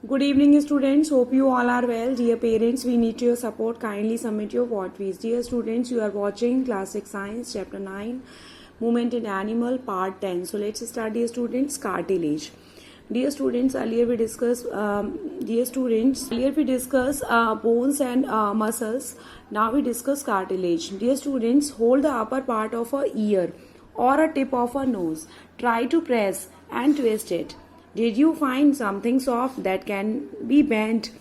Good evening, students. Hope you all are well. Dear parents, we need your support. Kindly submit your what-quiz. Dear students, you are watching Classic Science, Chapter 9, Movement in Animal, Part 10. So let's start, dear students. Cartilage. Dear students, earlier we discussed bones and muscles. Now we discuss cartilage. Dear students, hold the upper part of a ear or a tip of a nose. Try to press and twist it. Did you find something soft that can be bent?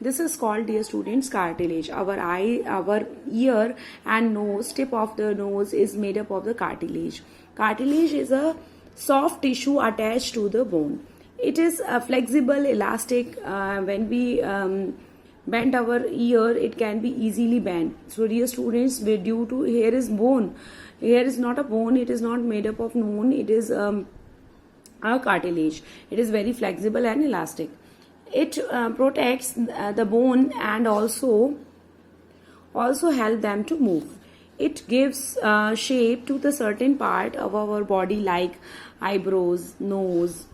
This is called, dear students, cartilage. Our ear and nose, tip of the nose is made up of the cartilage. Cartilage is a soft tissue attached to the bone. It is flexible, elastic. When we bend our ear, it can be easily bent. So, dear students, due to here is bone. Here is not a bone. It is not made up of bone. It is a cartilage. It is very flexible and elastic. It protects the bone and also help them to move. It gives shape to the certain part of our body like eyebrows, nose.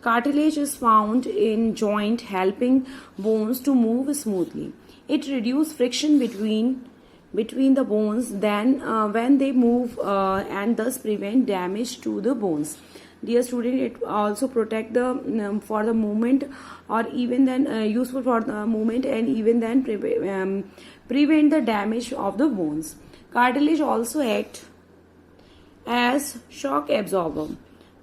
Cartilage is found in joint, helping bones to move smoothly. It reduces friction between the bones when they move and thus prevent damage to the bones. Dear student, it also protect the for the movement, or even then useful for the movement, and even then prevent the damage of the bones. Cartilage also act as shock absorber.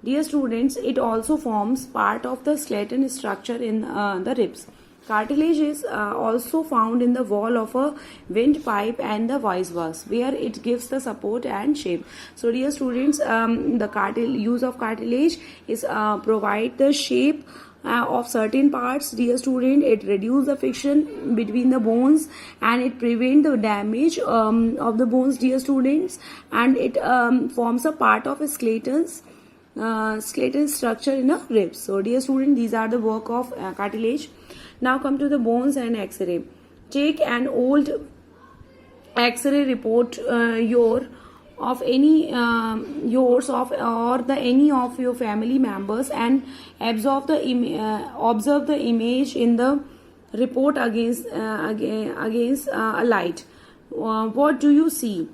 Dear students, it also forms part of the skeleton structure in the ribs. Cartilage is also found in the wall of a windpipe and the vice versa, where it gives the support and shape. So, dear students, the use of cartilage is provide the shape of certain parts. Dear student, it reduces the friction between the bones and it prevents the damage of the bones, dear students, and it forms a part of a skeleton structure in a ribs. So, dear student, these are the work of cartilage. Now come to the bones and X-ray. Take an old X-ray report of any of your family members and observe the image in the report against a light. What do you see?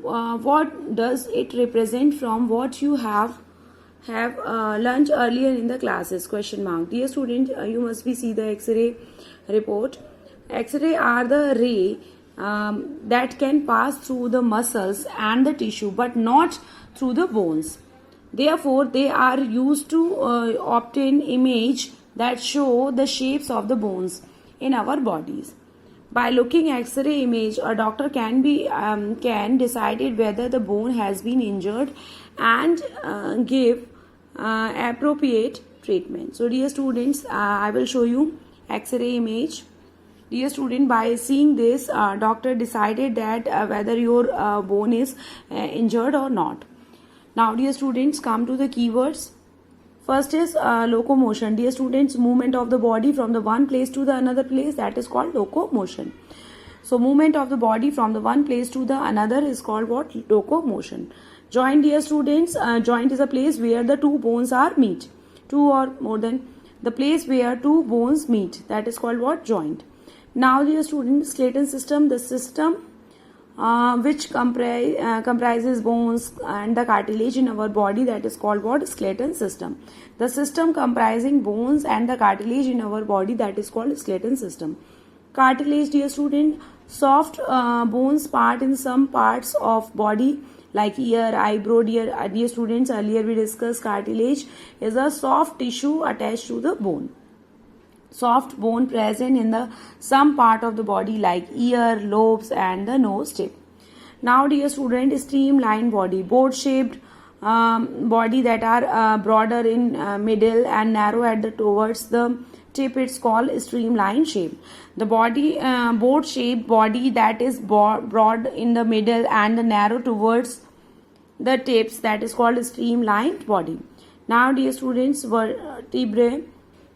What does it represent from what you have learned earlier in the classes? Question mark. Dear student, you must be see the X-ray report. X-ray are the ray that can pass through the muscles and the tissue, but not through the bones. Therefore, they are used to obtain image that show the shapes of the bones in our bodies. By looking X-ray image, a doctor can decide whether the bone has been injured and give appropriate treatment. So, dear students, I will show you X-ray image. Dear student, by seeing this, doctor decided that whether your bone is injured or not. Now, dear students, come to the keywords. First is locomotion. Dear students, movement of the body from the one place to the another place, that is called locomotion. So, movement of the body from the one place to the another is called what? Locomotion. Joint, dear students, joint is a place where the two bones are meet. Two or more than the place where two bones meet, that is called what? Joint. Now, dear students, skeleton system, the system which comprises bones and the cartilage in our body, that is called what? Skeleton system. The system comprising bones and the cartilage in our body, that is called skeleton system. Cartilage, dear student, soft bones part in some parts of body like ear, eyebrow. Dear students, earlier we discussed cartilage is a soft tissue attached to the bone. Soft bone present in the some part of the body like ear, lobes and the nose tip. Now, dear student, streamlined body, boat shaped body that are broader in middle and narrow at the towards the tip, it's called streamlined shape. The body boat shaped body that is broad in the middle and the narrow towards the tips, that is called streamlined body. Now, dear students, vertebrae.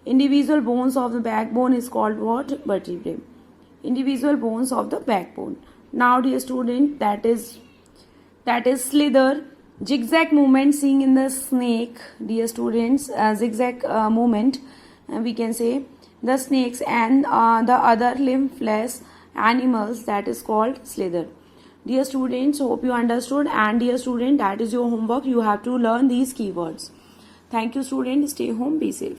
Individual bones of the backbone is called what? Vertebrae. Individual bones of the backbone. Now, dear student, that is slither. Zigzag movement seen in the snake, dear students, zigzag movement we can say the snakes and the other limbless animals, that is called slither. Dear students, hope you understood, and dear student, that is your homework. You have to learn these keywords. Thank you student. Stay home, be safe.